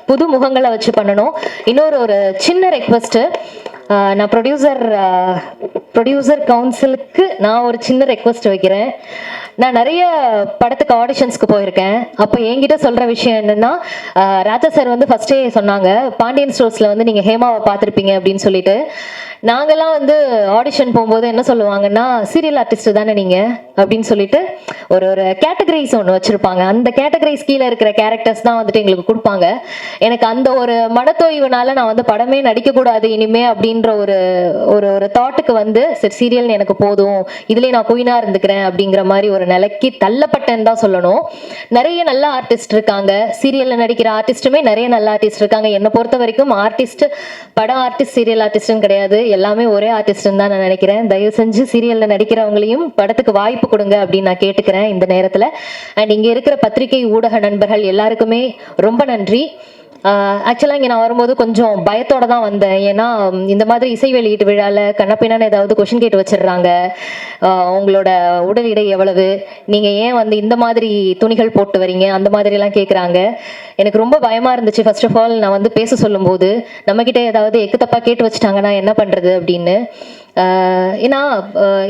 புது முகங்களை வச்சு பண்ணணும். ஒரு சின்ன ரெக்வஸ்ட்டு, நான் ப்ரொடியூசர் கவுன்சிலுக்கு நான் ஒரு சின்ன ரெக்வஸ்ட் வைக்கிறேன். நான் நிறைய படத்துக்கு ஆடிஷன்ஸ்க்கு போயிருக்கேன். அப்போ என்கிட்ட சொல்கிற விஷயம் என்னென்னா, ராஜா சார் வந்து ஃபஸ்ட்டே சொன்னாங்க, பாண்டியன் ஸ்டோர்ஸில் வந்து நீங்கள் ஹேமாவை பார்த்துருப்பீங்க அப்படின்னு சொல்லிட்டு. நாங்கள்லாம் வந்து ஆடிஷன் போகும்போது என்ன சொல்லுவாங்கன்னா, சீரியல் ஆர்டிஸ்ட் தானே நீங்கள் அப்படின்னு சொல்லிட்டு ஒரு கேட்டகரிஸ் ஒன்று வச்சுருப்பாங்க. அந்த கேட்டகரிஸ் கீழே இருக்கிற கேரக்டர்ஸ் தான் வந்துட்டு எங்களுக்கு கொடுப்பாங்க. எனக்கு அந்த ஒரு மனத்தோய்வுனால நான் வந்து படமே நடிக்கக்கூடாது இனிமே அப்படின்ற ஒரு தாட்டுக்கு வந்து, சரி சீரியல் எனக்கு போதும், இதுலேயே நான் குயினாக இருந்துக்கிறேன் அப்படிங்கிற மாதிரி ஒரு நிலைக்கு தள்ளப்பட்டேன்னு தான் சொல்லணும். நிறைய நல்ல ஆர்டிஸ்ட் இருக்காங்க, சீரியலில் நடிக்கிற ஆர்டிஸ்ட்டுமே நிறைய நல்ல ஆர்டிஸ்ட் இருக்காங்க. என்னை பொறுத்த வரைக்கும் ஆர்டிஸ்ட் படம் ஆர்டிஸ்ட் சீரியல் ஆர்டிஸ்ட்னு கிடையாது, எல்லாமே ஒரே ஆர்டிஸ்ட்னு தான் நான் நினைக்கிறேன். தயவு செஞ்சு சீரியலில் நடிக்கிறவங்களையும் படத்துக்கு வாய்ப்பு கொடுங்க அப்படின்னு நான் கேட்டுக்கிறேன் இந்த நேரத்தில். அண்ட் இங்கே இருக்கிற பத்திரிகை ஊடக நண்பர்கள் எல்லாருக்குமே ரொம்ப நன்றி. ஆக்சுவலாக இங்கே நான் வரும்போது கொஞ்சம் பயத்தோட தான் வந்தேன். ஏன்னா இந்த மாதிரி இசை வெளியீட்டு விழாவில் கண்ணப்பின்னான்னு ஏதாவது கொஷின் கேட்டு வச்சிடுறாங்க. உங்களோட உடல் எடை எவ்வளவு, நீங்கள் ஏன் வந்து இந்த மாதிரி துணிகள் போட்டு வரீங்க, அந்த மாதிரிலாம் கேட்குறாங்க. எனக்கு ரொம்ப பயமாக இருந்துச்சு. ஃபர்ஸ்ட் ஆஃப் ஆல் நான் வந்து பேச சொல்லும்போது நம்மக்கிட்ட ஏதாவது எக்கு தப்பாக கேட்டு வச்சுட்டாங்கன்னா என்ன பண்ணுறது அப்படின்னு. ஏன்னா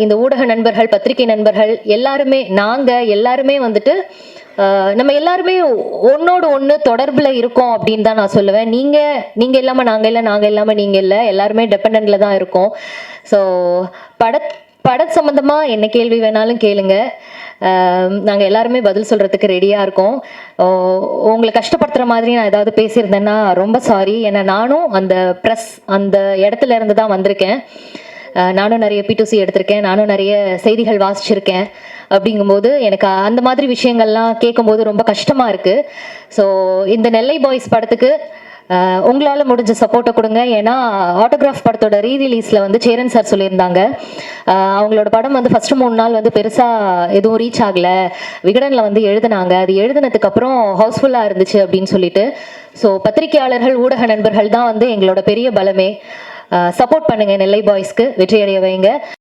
இந்த ஊடக நண்பர்கள், பத்திரிகை நண்பர்கள் எல்லாருமே, நாங்கள் எல்லாருமே வந்துட்டு நம்ம எல்லாருமே ஒன்னோடு ஒன்று தொடர்பில் இருக்கோம் அப்படின்னு தான் நான் சொல்லுவேன். நீங்கள் இல்லாமல் நாங்கள் இல்லை, நாங்கள் இல்லாமல் நீங்கள் இல்லை, எல்லாருமே டிபெண்டில் தான் இருக்கோம். ஸோ பட சம்மந்தமாக என்ன கேள்வி வேணாலும் கேளுங்க, நாங்கள் எல்லாருமே பதில் சொல்கிறதுக்கு ரெடியாக இருக்கோம். உங்களை கஷ்டப்படுத்துகிற மாதிரி நான் ஏதாவது பேசியிருந்தேன்னா ரொம்ப சாரி. ஏன்னா நானும் அந்த ப்ரெஸ் அந்த இடத்துல இருந்து தான் வந்திருக்கேன். நானும் நிறைய P2C எடுத்திருக்கேன், நானும் நிறைய செய்திகள் வாசிச்சிருக்கேன். அப்படிங்கும்போது எனக்கு அந்த மாதிரி விஷயங்கள்லாம் கேட்கும்போது ரொம்ப கஷ்டமாக இருக்குது. ஸோ இந்த நெல்லை பாய்ஸ் படத்துக்கு உங்களால் முடிஞ்ச சப்போர்ட்டை கொடுங்க. ஏன்னா ஆட்டோகிராஃப் படத்தோட ரீரிலீஸில் வந்து சேரன் சார் சொல்லியிருந்தாங்க, அவங்களோட படம் வந்து ஃபஸ்ட்டு 3 நாள் வந்து பெருசாக எதுவும் ரீச் ஆகலை, விகடனில் வந்து எழுதினாங்க, அது எழுதினதுக்கு அப்புறம் ஹவுஸ்ஃபுல்லாக இருந்துச்சு அப்படின்னு சொல்லிட்டு. ஸோ பத்திரிகையாளர்கள், ஊடக நண்பர்கள் தான் வந்து எங்களோட பெரிய பலமே. சப்போர்ட் பண்ணுங்க, நெல்லை பாய்ஸ்க்கு வெற்றி அடைய வைங்க.